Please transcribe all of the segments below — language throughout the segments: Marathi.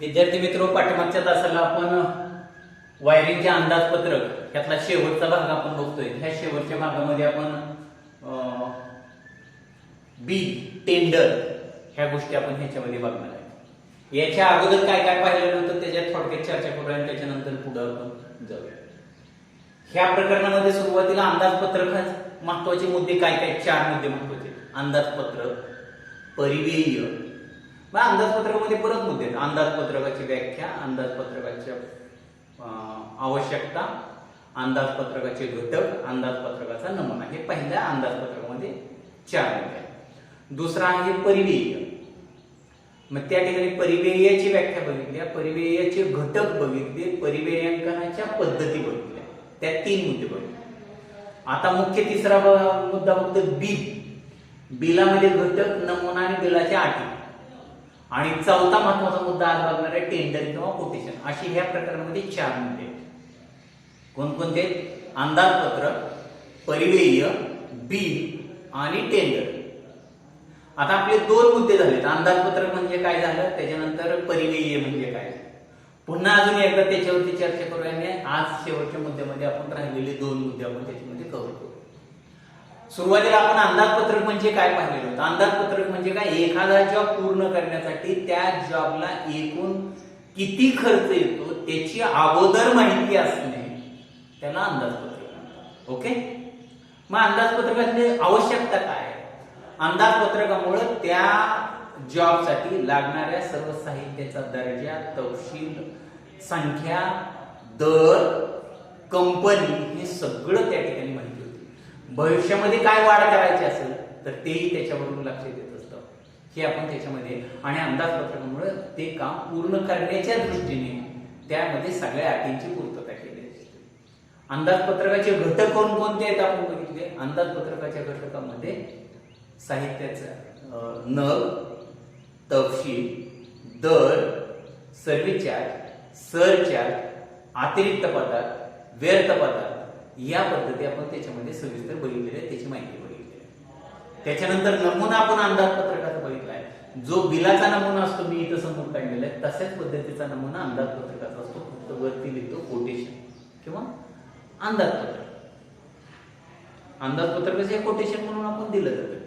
विद्यार्थी मित्र, पाठीमागच्या तासाला आपण वायरिंगचे अंदाजपत्रक यातला शेवटचा भाग आपण बघतोय. ह्या शेवटच्या भागामध्ये आपण बिल, टेंडर ह्या गोष्टी आपण ह्याच्यामध्ये बघणार आहे. याच्या अगोदर काय काय पाहिलेलं होतं त्याच्यात थोडक्यात चर्चा करूया आणि त्याच्यानंतर पुढे आपण जाऊया. ह्या प्रकरणामध्ये सुरुवातीला अंदाजपत्रक महत्वाचे मुद्दे काय काय, 4 मुद्दे महत्वाचे. अंदाजपत्रक, परिमेय. मग अंदाजपत्रकामध्ये परत मुद्दे आहेत. अंदाजपत्रकाची व्याख्या, अंदाजपत्रकाची आवश्यकता, अंदाजपत्रकाचे घटक, अंदाजपत्रकाचा नमुना. हे पहिल्या अंदाजपत्रकामध्ये 4 मुद्दे आहेत. दुसरा आहे परिमेय. मग त्या ठिकाणी परिमेयाची व्याख्या बघितली, परिमेयाचे घटक बघितले, परिमेयांकनाच्या पद्धती बघितल्या. त्या 3 मुद्दे बघितले. आता मुख्य तिसरा मुद्दा बघतो बिल. बिलामध्ये घटक, नमुना आणि बिलाच्या अटी. आणि चौथा महत्वाचा मुद्दा आज बघणार आहे टेंडर किंवा कोटेशन. अशी ह्या प्रकरणामध्ये 4 मुद्दे. कोणकोणते? अंदाजपत्रक, परिमेय, बिल आणि टेंडर. आता आपले 2 मुद्दे झालेत. अंदाजपत्रक म्हणजे काय झालं, त्याच्यानंतर परिमेय म्हणजे काय. पुन्हा अजून एकदा त्याच्यावरती चर्चा करूया आणि आज शेवटच्या मुद्द्यामध्ये आपण राहिलेले 2 मुद्दे आपण त्याच्यामध्ये कव्हर करू. सुरुवातीला आपण अंदाजपत्रक म्हणजे काय पाहिलेलं होतं. अंदाजपत्रक म्हणजे काय, एखादा जॉब पूर्ण करण्यासाठी त्या जॉबला एकूण किती खर्च येतो त्याची अगोदर माहिती असणे त्याला अंदाजपत्रक म्हणतात. ओके. मग अंदाजपत्रकाची आवश्यकता काय? अंदाजपत्रकामुळे त्या जॉबसाठी लागणाऱ्या सर्व साहित्याचा दर्जा, तपशील, संख्या, दर, कंपनी हे सगळं त्या ठिकाणी माहिती होती. भविष्यामध्ये काय वाढ करायची असेल तर तेही त्याच्यावरून लक्ष देत असतं. हे आपण त्याच्यामध्ये आणि अंदाजपत्रकामुळे ते काम पूर्ण करण्याच्या दृष्टीने त्यामध्ये सगळ्या अटींची पूर्तता केली असते. अंदाजपत्रकाचे घटक कोणकोणते आहेत आपण बघितले. अंदाजपत्रकाच्या घटकामध्ये साहित्याचा नग, तपशील, दर, सर्व्हिस चार्ज, सरचार्ज, अतिरिक्त पदार्थ, व्यर्थ पदार्थ या पद्धती आपण त्याच्यामध्ये सविस्तर बघितलेल्या आहे, त्याची माहिती बघितली आहे. त्याच्यानंतर नमुना आपण अंदाजपत्रकाचा बघितलाय. जो बिलाचा नमुना असतो मी इथं समोर काढलेला आहे तशाच पद्धतीचा नमुना अंदाजपत्रकाचा असतो. फक्त वरती लिहितो कोटेशन किंवा अंदाजपत्रक. अंदाजपत्रकाचे कोटेशन म्हणून आपण दिलं जातं.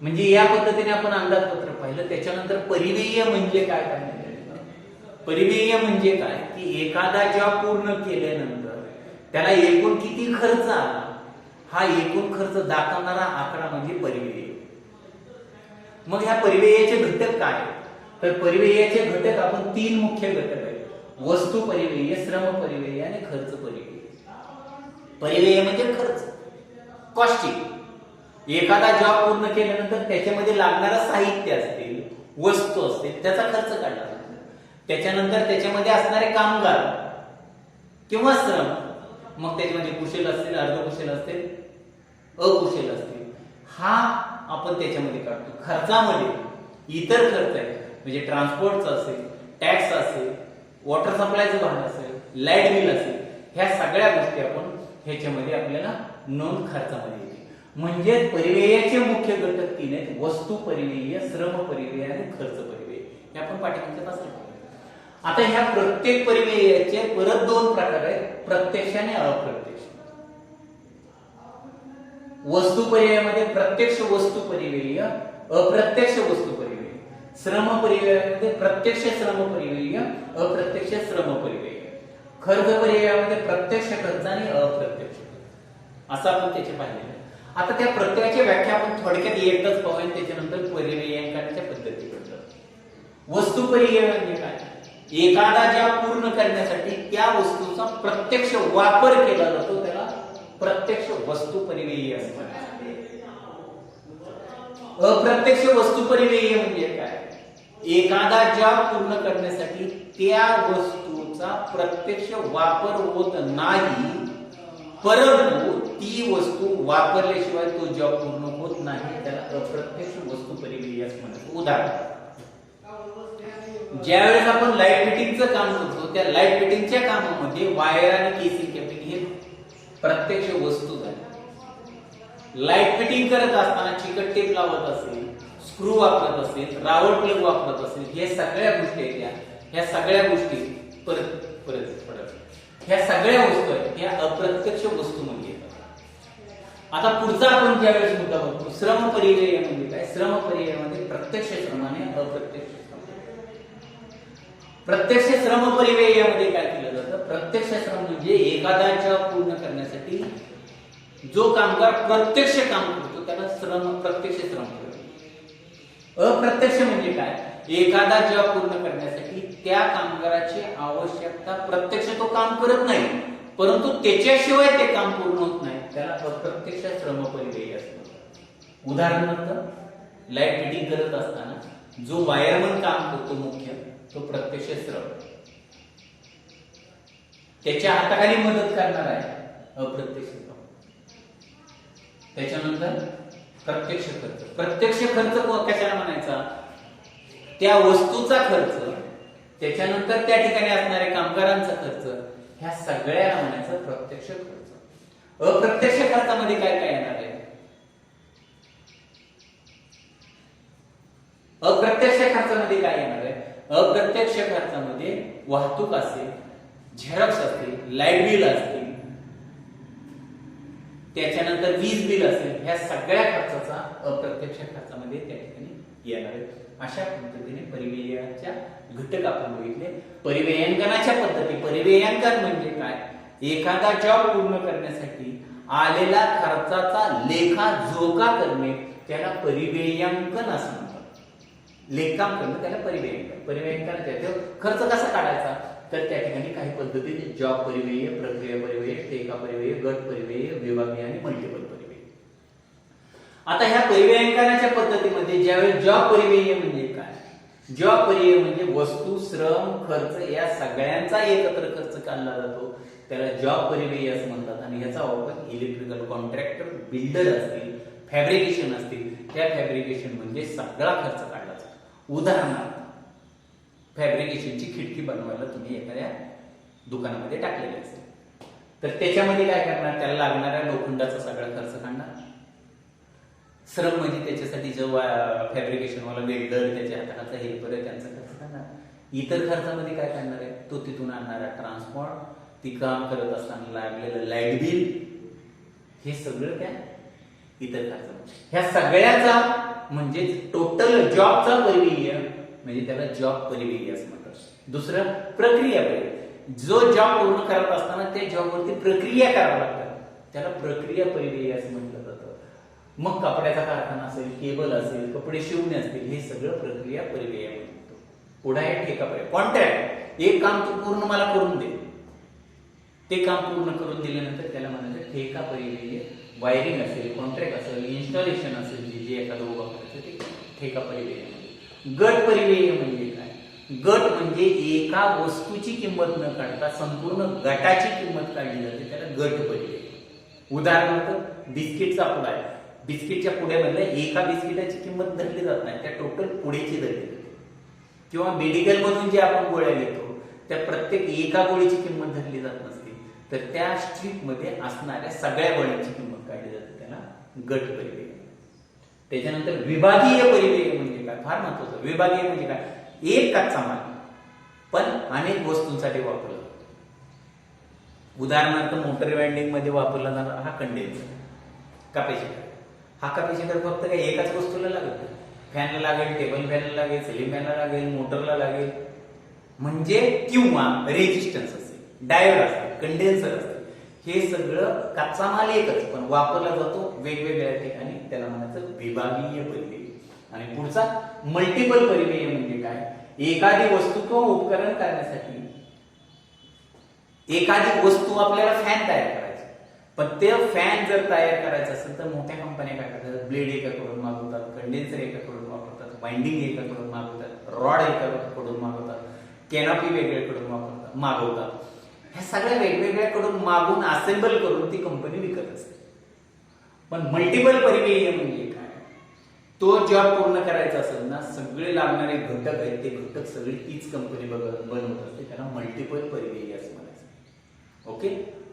म्हणजे या पद्धतीने आपण अंदाजपत्रक पाहिलं. त्याच्यानंतर परिमेय म्हणजे काय पाहिलं. परिमेय म्हणजे काय की एखादा जॉब पूर्ण केल्यानंतर त्याला एकूण किती खर्च आला हा एकूण खर्च दाखवणारा आकडा म्हणजे परिमेय. मग ह्या परिमेयाचे घटक काय, तर परिमेयाचे घटक आपण 3 मुख्य घटक आहेत. वस्तू परिमेय, श्रम परिमेय आणि खर्च परिमेय. परिमेय म्हणजे खर्च, कॉस्टिंग. एखादा जॉब पूर्ण केल्यानंतर त्याच्यामध्ये लागणारं साहित्य असतील, वस्तू असतील, त्याचा खर्च काढला जातो. त्याच्यानंतर त्याच्यामध्ये असणारे कामगार किंवा श्रम, मग त्याच्यामध्ये कुशल असतील, अर्धकुशल असतील, अकुशल असतील, हा आपण त्याच्यामध्ये काढतो. खर्चामध्ये इतर खर्च आहे म्हणजे ट्रान्सपोर्टचा असेल, टॅक्स असेल, वॉटर सप्लायचं भाग असेल, लाईट बिल असेल, ह्या सगळ्या गोष्टी आपण ह्याच्यामध्ये आपल्याला नोंद खर्चामध्ये येते. म्हणजे परिमेयाचे मुख्य घटक 3 आहेत. वस्तू परिमेय, श्रम परिमेय आणि खर्च परिमेय. हे आपण पाठीमागच्या तासात. आता ह्या प्रत्येक परिमेयाचे परत 2 प्रकार आहेत, प्रत्यक्ष आणि अप्रत्यक्ष. वस्तू परिमेयामध्ये प्रत्यक्ष वस्तू परिमेय, अप्रत्यक्ष वस्तू परिमेय. श्रम परिमेयामध्ये प्रत्यक्ष श्रम परिमेय, अप्रत्यक्ष श्रम परिमेय. खर्च परिमेयामध्ये प्रत्यक्ष खर्च आणि अप्रत्यक्ष खर्च असं आपण त्याचे पाहिलेले. आता त्या प्रत्येकाची व्याख्या आपण थोडक्यात एकदाच पाहूया, त्याच्यानंतर परिमेयांकनाच्या पद्धती बद्दल. वस्तू परिमेय म्हणजे काय, एखादा जॉब पूर्ण करण्यासाठी त्या वस्तूचा प्रत्यक्ष वापर केला जातो त्याला प्रत्यक्ष वस्तू परिमेय असं म्हणतात. अप्रत्यक्ष वस्तू परिमेय म्हणजे काय, एखादा जॉब पूर्ण करण्यासाठी त्या वस्तूचा प्रत्यक्ष वापर होत नाही परंतु ती वस्तू वापरल्याशिवाय तो जॉब पूर्ण होत नाही, त्याला अप्रत्यक्ष वस्तू परिमेय असं म्हणतात. उदाहरण, ज्यावेळेस आपण लाईट फिटिंगचं काम करतो त्या लाईट फिटिंगच्या कामामध्ये वायर आणि केसिंग कॅपिंग हे प्रत्यक्ष वस्तू झाली. लाईट फिटिंग करत असताना चिकट टेप लावत असेल, स्क्रू वापरत असेल, रावळ प्लग वापरत असेल, हे सगळ्या गोष्टी आहेत ह्या सगळ्या गोष्टी परत परत परत ह्या सगळ्या वस्तू आहेत, ह्या अप्रत्यक्ष वस्तूमध्ये येतात. आता पुढचा आपण ज्यावेळेस मुद्दा बघतो, श्रम परिव्यय म्हणजे काय? श्रम परिव्ययामध्ये प्रत्यक्ष श्रम आणि अप्रत्यक्ष श्रम. प्रत्यक्ष श्रम परिव्ययामध्ये काय केलं जातं? प्रत्यक्ष श्रम म्हणजे एखादा जॉब पूर्ण करण्यासाठी जो कामगार प्रत्यक्ष काम करतो त्याला श्रम प्रत्यक्ष श्रम करतो. अप्रत्यक्ष म्हणजे काय? एखादा जॉब पूर्ण करण्यासाठी त्या कामगाराची आवश्यकता प्रत्यक्ष तो काम करत नाही, परंतु त्याच्याशिवाय ते काम पूर्ण होत नाही, त्याला अप्रत्यक्ष श्रम परिव्यय असतो. उदाहरणार्थ लाईट फिटिंग करत असताना जो वायरमन काम करतो मुख्य, तो प्रत्यक्ष श्रम. त्याच्या हाताखाली मदत करणार आहे, अप्रत्यक्ष श्रम. त्याच्यानंतर प्रत्यक्ष खर्च. प्रत्यक्ष खर्च कशाला म्हणायचा? त्या वस्तूचा खर्च, त्याच्यानंतर त्या ठिकाणी असणाऱ्या कामगारांचा खर्च, ह्या सगळ्याला म्हणायचं प्रत्यक्ष खर्च. अप्रत्यक्ष खर्चामध्ये काय काय येणार आहे? अप्रत्यक्ष खर्चामध्ये काय येणार आहे? अप्रत्यक्ष खर्चामध्ये वाहतूक असेल, झेरॉक्स असतील, लाईट बिल असतील, त्याच्यानंतर वीज बिल असेल, ह्या सगळ्या खर्चाचा अप्रत्यक्ष खर्चामध्ये त्या ठिकाणी येणार आहे. अशा पद्धतीने परिव्ययाच्या घटक आपण बघितले. परिव्ययांकनाच्या पद्धती. परिव्ययांकन म्हणजे काय? एखादा जॉब पूर्ण करण्यासाठी आलेला खर्चाचा लेखा जोखा करणे त्याला परिव्ययांकन असं म्हणतात. लेखांकन करणं त्याला परिव्ययांकन. परिव्ययांकन खर्च कसा काढायचा? तर त्या ठिकाणी काही पद्धतीने जॉब परिव्यय, प्रक्रिया परिव्यय, ठेका परिव्यय, गट परिव्यय, विभागीय आणि मल्टिपल परिव्यय. आता ह्या परिव्ययांकनाच्या पद्धतीमध्ये ज्यावेळेस जॉब परिव्यय म्हणजे काय? जॉब परिव्यय म्हणजे वस्तू, श्रम, खर्च या सगळ्यांचा एकत्र खर्च काढला जातो, त्याला जॉब परिव्यय असं म्हणतात. आणि याचा वापर इलेक्ट्रिकल कॉन्ट्रॅक्टर, बिल्डर असतील, फॅब्रिकेशन असतील, त्या फॅब्रिकेशन म्हणजे सगळा खर्च काढला जातो. उदाहरणार्थ फॅब्रिकेशनची खिडकी बनवायला तुम्ही एखाद्या दुकानामध्ये टाकलेली असेल, तर त्याच्यामध्ये काय करणार? त्याला लागणाऱ्या लोखंडाचा सगळा खर्च काढणार. श्रम म्हणजे त्याच्यासाठी जो फॅब्रिकेशन वाला वेल्डर, त्याच्या हाताचा हेल्पर आहे, त्यांचा खर्च काढणार. इतर खर्चामध्ये काय करणार आहे? तो तिथून आणणारा ट्रान्सपोर्ट, ती काम करत असताना लागलेलं लाईट बिल, हे सगळं काय इतर खर्च. ह्या सगळ्याचा म्हणजे टोटल जॉबचा परिव्यय म्हणजे त्याला जॉब परिव्यय असं म्हणतात. दुसरं प्रक्रिया परिव्यय. जो जॉब पूर्ण करत असताना त्या जॉबवरती प्रक्रिया करावी लागतात, त्याला प्रक्रिया परिव्यय असं म्हटलं जातं. मग कपड्याचा कारखाना असेल, केबल असेल, कपडे शिवणे असतील, हे सगळं प्रक्रिया परिव्यय म्हणतो. पुढे आहे ठेका परिव्यय. कॉन्ट्रॅक्ट. एक काम तू पूर्ण मला करून दे, ते काम पूर्ण करून दिल्यानंतर त्याला म्हणायचं ठेका परिव्यय. वायरिंग असेल, कॉन्ट्रॅक्ट असेल, इन्स्टॉलेशन असेल, जे एखादं उभा करायचं ते ठेका परिव्यय. गट परिव्यय म्हणजे काय? गट म्हणजे एका वस्तूची किंमत न काढता संपूर्ण गटाची किंमत काढली जाते, त्याला गट परिव्यय. उदाहरणार्थ बिस्किटचा पुडा आहे, बिस्किटच्या पुड्यामधल्या एका बिस्किटाची किंमत धरली जात नाही, त्या टोटल पुडेची धरली जाते. किंवा मेडिकल मधून जे आपण गोळ्या घेतो त्या प्रत्येक एका गोळीची किंमत धरली जात नसते, तर त्या स्ट्रीप मध्ये असणाऱ्या सगळ्या गोळ्यांची किंमत काढली जाते, त्याला गट परिव्यय. त्याच्यानंतर विभागीय परिव्यय म्हणजे काय? फार महत्वाचं. विभागीय म्हणजे काय? एक कच्चा माल पण अनेक वस्तूंसाठी वापरला. उदाहरणार्थ मोटर वाइंडिंग मध्ये वापरला जाणारा हा कंडेन्सर, कॅपॅसिटर. हा कॅपॅसिटर फक्त काही एकाच वस्तूला लागत, फॅनला लागेल, टेबल फॅनला लागेल, सिलिंग फॅनला लागेल, मोटरला लागेल. म्हणजे किंवा रेजिस्टन्स असेल, डायोड असेल, कंडेन्सर असेल, हे सगळं कच्चा माल एकच पण वापरला जातो वेगवेगळ्या ठिकाणी, त्याला म्हणायचं विभागीय परिव्यय. आणि पुढचा मल्टिपल परिव्यय म्हणजे काय? एखादी वस्तू किंवा उपकरण करण्यासाठी एखादी वस्तू, आपल्याला फॅन तयार करायचा, पण ते फॅन जर तयार करायचं असेल तर मोठ्या कंपन्या काय करतात? ब्लेड एकाकडून मागवतात, कंडेन्सर एकाकडून वापरतात, वाइंडिंग एकाकडून मागवतात, रॉड एकाकडून मागवतात, कॅनॉपी वेगळ्याकडून मागवतात. ह्या सगळ्या वेगवेगळ्याकडून मागून असेंबल करून ती कंपनी विकत असते. पण मल्टिपल परिव्यय म्हणजे काय? तो जॉब पूर्ण करायचा असेल ना, सगळे लागणारे घटक आहेत, ते घटक सगळे तीच कंपनी बनवत असते, त्याला मल्टिपल परिव्यय असं म्हणायचं. ओके.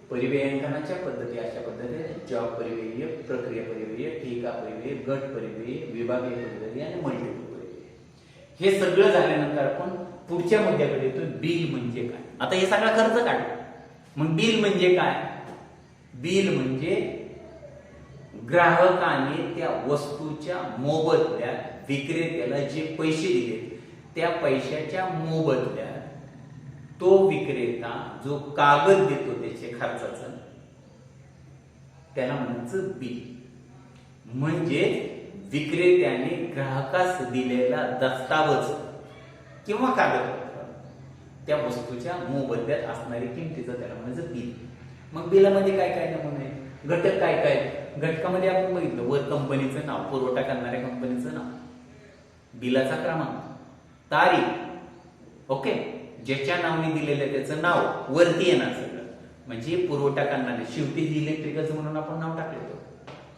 परिव्ययांकनाच्या पद्धती अशा पद्धतीने जॉब परिव्यय, प्रक्रिया परिव्यय, ठेका परिव्यय, गट परिव्यय, विभागीय परिव्यय आणि मल्टिपल परिव्यय. हे सगळं झाल्यानंतर आपण पुढच्या मुद्द्याकडे येतो, बिल म्हणजे काय. आता हे सगळा खर्च काढला, मग बिल म्हणजे काय. बिल म्हणजे ग्राहकाने त्या वस्तूच्या मोबदल्यात विक्रेत्याला जे पैसे दिले त्या पैशाच्या मोबदल्यात तो विक्रेता जो कागद देतो त्याचे खर्चाचं त्याला म्हणायचं बिल. म्हणजे विक्रेत्याने ग्राहकास दिलेला दस्तावेज किंवा कागदपत्र त्या वस्तूच्या मोबदल्यात असणारी किमतीचं त्याला म्हणायचं बिल. मग बिलामध्ये काय काय नमुने आहे, घटक काय काय. घटकामध्ये आपण बघितलं वर कंपनीचं नाव, पुरवठा करणाऱ्या कंपनीचं नाव, बिलाचा क्रमांक, तारीख, ओके, ज्याच्या नावाने दिलेलं त्याचं नाव वरती येणार सगळं, म्हणजे पुरवठा करणारे. शिवतेज इलेक्ट्रिकल्स म्हणून आपण नाव टाकलं,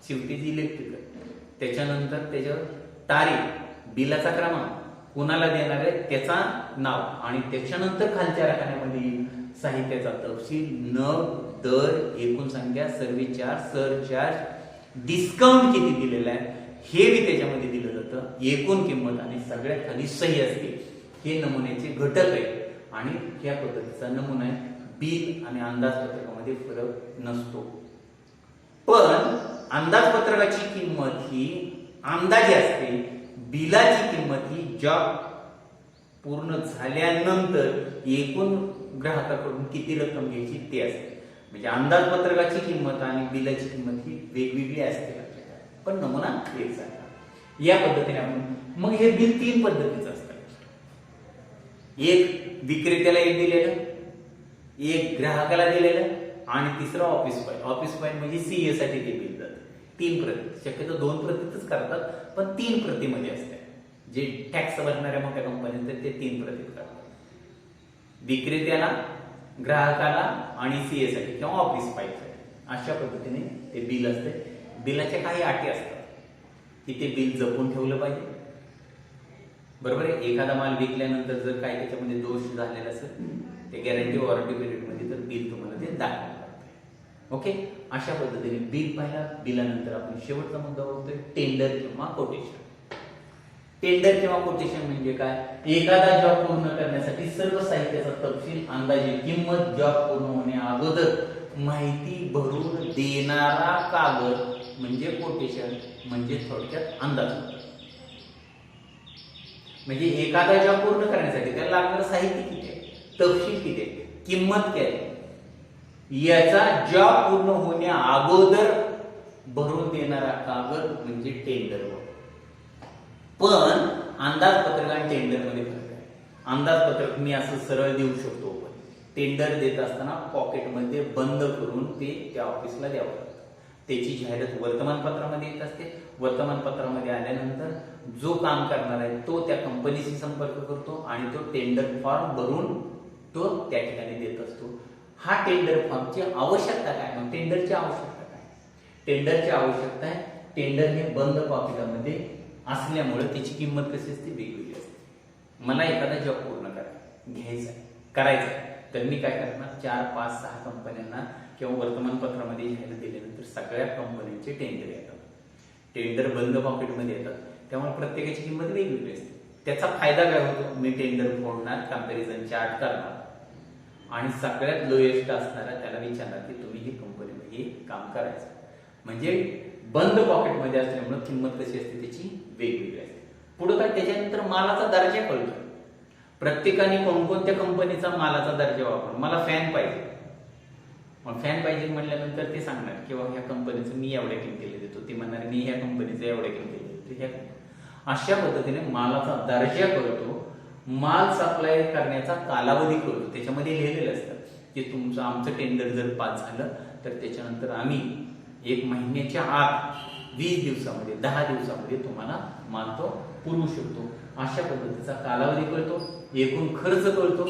शिवतेज इलेक्ट्रिकल. त्याच्यानंतर त्याच्यावर तारीख, बिलाचा क्रमांक, कुणाला देणार आहे त्याचा नाव, आणि त्याच्यानंतर खालच्या रकान्यामध्ये साहित्याचा तपशील, नग, दर, एकूण संख्या, सर्व्हिस चार्ज, सरचार्ज, डिस्काउंट किती दिलेला आहे हे बी त्याच्यामध्ये दिलं जातं, एकूण किंमत, आणि सगळ्यात खाली सही असते. हे नमुन्याचे घटक आहे. आणि या पद्धतीचा नमुना आहे. बिल आणि अंदाजपत्रकामध्ये फरक नसतो. पण अंदाजपत्रकाची किंमत ही अंदाजे असते, बिलाची किंमत ही जॉब पूर्ण झाल्यानंतर एकूण ग्राहकाकडून किती रक्कम घ्यायची ते असते. म्हणजे अंदाजपत्रकाची किंमत आणि बिलाची किंमत ही वेगवेगळी असते, पण नमुना एकसारखा. या पद्धतीने आपण, मग हे बिल 3 पद्धतीचं असतं. एक विक्रेत्याला एक दिलेलं, एक ग्राहकाला दिलेलं, आणि तिसरं ऑफिस फाईल. ऑफिस फाईल म्हणजे सीए साठी ते बिल जातं. 3 प्रती, शक्यतो 2 प्रतीतच करतात, पण 3 प्रतीमध्ये असते. जे टॅक्स भरणाऱ्या मोठ्या कंपन्या ते 3 प्रतीत करतात. विक्रेत्याला, ग्राहकाला आणि सीए साठी किंवा ऑफिस फाईल साठी, अशा पद्धतीने ते बिल असते. बिलाच्या काही अटी असतात की ते बिल जपून ठेवलं पाहिजे, बरोबर आहे. एखादा माल विकल्यानंतर जर काही त्याच्यामध्ये दोष झालेला असेल ते गॅरंटी वॉरंटी पिरियड मध्ये तर बिल तुम्हाला ते दाखवावं लागतं. ओके, अशा पद्धतीने बिल पाहिला. बिलानंतर आपण शेवटचा मुद्दा बघतोय, टेंडर किंवा कोटेशन. टेंडर किंवा कोटेशन म्हणजे काय. एखादा जॉब पूर्ण करण्यासाठी सर्व साहित्याचा तपशील, अंदाजे किंमत, जॉब पूर्ण होण्या अगोदर माहिती भरून देणारा कागद म्हणजे कोटेशन, म्हणजे थोडक्यात अंदाजपत्रक. म्हणजे एखादा जॉब पूर्ण करण्यासाठी त्याला लागणारं साहित्य किती आहे, तपशील किती आहे, किंमत काय आहे, याचा जॉब पूर्ण होण्या अगोदर भरून देणारा कागद म्हणजे टेंडर. पण अंदाजपत्रक आणि टेंडर मध्ये फरक आहे. अंदाजपत्रक मी असं सरळ देऊ शकतो, पण टेंडर देत असताना पॉकेटमध्ये बंद करून ते त्या ऑफिसला द्यावं लागतं. त्याची जाहिरात वर्तमानपत्रामध्ये येत असते. वर्तमानपत्रामध्ये आल्यानंतर जो काम करणार आहे तो त्या कंपनीशी संपर्क करतो आणि तो टेंडर फॉर्म भरून तो त्या ठिकाणी देत असतो. हा टेंडर फॉर्मची आवश्यकता काय, मग टेंडरची आवश्यकता काय. टेंडरची आवश्यकता आहे, टेंडर हे बंद पॉकेटमध्ये असल्यामुळे त्याची किंमत कशी असते, वेगवेगळी असते. मला एखादा जॉब पूर्ण करायचा तर मी काय करणार, 4, 5, 6 कंपन्यांना किंवा वर्तमानपत्रामध्ये जाहिरात दिल्यानंतर सगळ्या कंपन्यांचे टेंडर येतात. टेंडर बंद पॉकेटमध्ये येतात, त्यामुळे प्रत्येकाची किंमत वेगवेगळी असते. त्याचा फायदा काय होतो, मी टेंडर फोडणार, कंपॅरिझन चार्ट करणार आणि सगळ्यात लोएस्ट असणारा त्याला विचारणार की तुम्ही ही कंपनीमध्ये हे काम करायचं. म्हणजे बंद पॉकेटमध्ये असल्यामुळे किंमत कशी असते त्याची वेगवेगळी असते. पुढे काय, त्याच्यानंतर मालाचा दर्जा कळतो. प्रत्येकाने कोणकोणत्या कंपनीचा मालाचा दर्जा वापर. मला फॅन पाहिजे, मग फॅन पाहिजे म्हटल्यानंतर ते सांगणार किंवा ह्या कंपनीचं मी एवढ्या किमतीला देतो, ती म्हणणार मी ह्या कंपनीचं एवढ्या किमतीला देतो. अशा पद्धतीने मालाचा दर्जा कळतो. माल सप्लाय करण्याचा कालावधी कळतो. त्याच्यामध्ये लिहिलेलं असतं की तुमचं आमचं टेंडर जर पास झालं तर त्याच्यानंतर आम्ही 1 महिन्याच्या आत 20 दिवसामध्ये 10 दिवसामध्ये तुम्हाला माल तो पुरवू शकतो. अशा पद्धतीचा कालावधी कळतो. एकूण खर्च कळतो,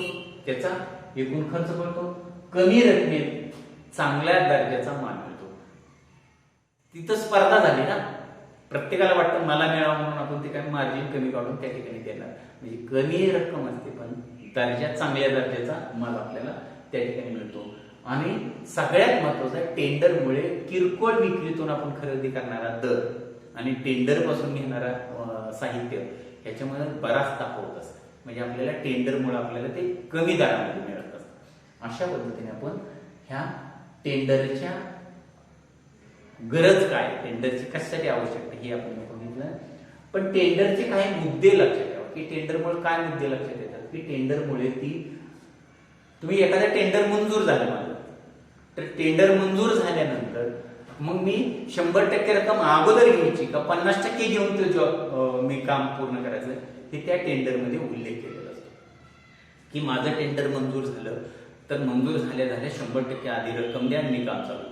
त्याचा एकूण खर्च कळतो. कमी रकमेत चांगल्या दर्जाचा माल मिळतो. तिथं स्पर्धा झाली ना, प्रत्येकाला वाटतं मला मिळावं म्हणून आपण ते काय मार्जिन कमी काढून त्या ठिकाणी देणार. म्हणजे कमी रक्कम असते पण दर्जा, चांगल्या दर्जाचा माल आपल्याला त्या ठिकाणी मिळतो. आणि सगळ्यात महत्वाचं, टेंडरमुळे किरकोळ विक्रीतून आपण खरेदी करणारा दर आणि टेंडर पासून घेणारा साहित्य ह्याच्यामध्ये बराच ताप होत असतो. म्हणजे आपल्याला टेंडरमुळे आपल्याला ते कमी दरामध्ये मिळत असतं. अशा पद्धतीने आपण ह्या टेंडरच्या गरज काय, टेंडरची कशासाठी आवश्यकता हे आपण बघितलं. पण टेंडरचे काही मुद्दे लक्षात ठेवा की टेंडरमुळे काय मुद्दे लक्षात येतात की टेंडरमुळे तुम्ही एखादा टेंडर मंजूर झालं माझं, तर टेंडर मंजूर झाल्यानंतर मग मी 100% रक्कम अगोदर घ्यायची का 50% घेऊन तो जॉब मी काम पूर्ण करायचं हे त्या टेंडरमध्ये उल्लेख केलेला असतो. की माझं टेंडर मंजूर झालं तर मंजूर झाल्या 100% आधी रक्कम द्या आणि मी काम चालू.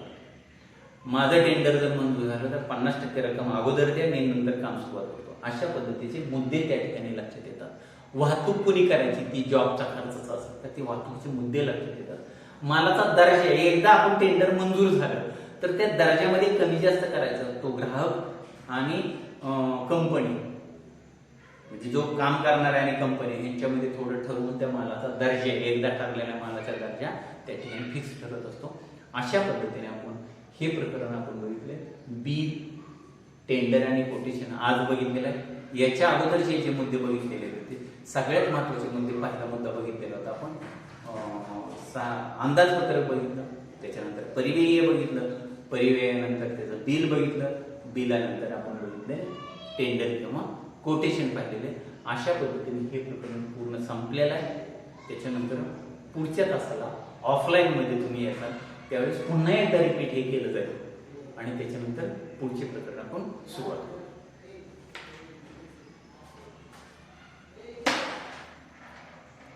माझं टेंडर जर मंजूर झालं तर 50% रक्कम अगोदर द्या, मी नंतर काम सुरुवात करतो. अशा पद्धतीचे मुद्दे त्या ठिकाणी लक्षात येतात. वाहतूक कुणी करायची, ती जॉबचा खर्चाचा असेल तर ते वाहतुकीचे मुद्दे लक्षात येतात. मालाचा दर्जा, एकदा आपण टेंडर मंजूर झालं तर त्या दर्जामध्ये कमी जास्त करायचं तो ग्राहक आणि कंपनी, म्हणजे जो काम करणारा आणि कंपनी यांच्यामध्ये थोडं ठरवून त्या मालाचा दर्जा, एकदा ठरलेल्या मालाचा दर्जा त्या ठिकाणी फिक्स ठरत असतो. अशा पद्धतीने आपण हे प्रकरण आपण बघितले. बिल, टेंडर आणि कोटेशन आज बघितलेलं आहे. याच्या अगोदरचे जे मुद्दे बघितलेले होते सगळ्यात महत्वाचे मुद्दे, पहिला मुद्दा बघितलेला होता आपण अंदाजपत्रक बघितलं, त्याच्यानंतर परिव्यय बघितलं, परिव्ययानंतर त्याचं बिल बघितलं, बिलानंतर आपण बघितले टेंडर किंवा कोटेशन पाहिलेले. अशा पद्धतीने हे प्रकरण पूर्ण संपलेलं आहे. त्याच्यानंतर पुढच्या तासाला ऑफलाईन मध्ये तुम्ही येतात त्यावेळेस पुन्हा एकदा रिपीट हे केलं जाईल आणि त्याच्यानंतर पुढचे प्रकरण आपण सुरुवात करू.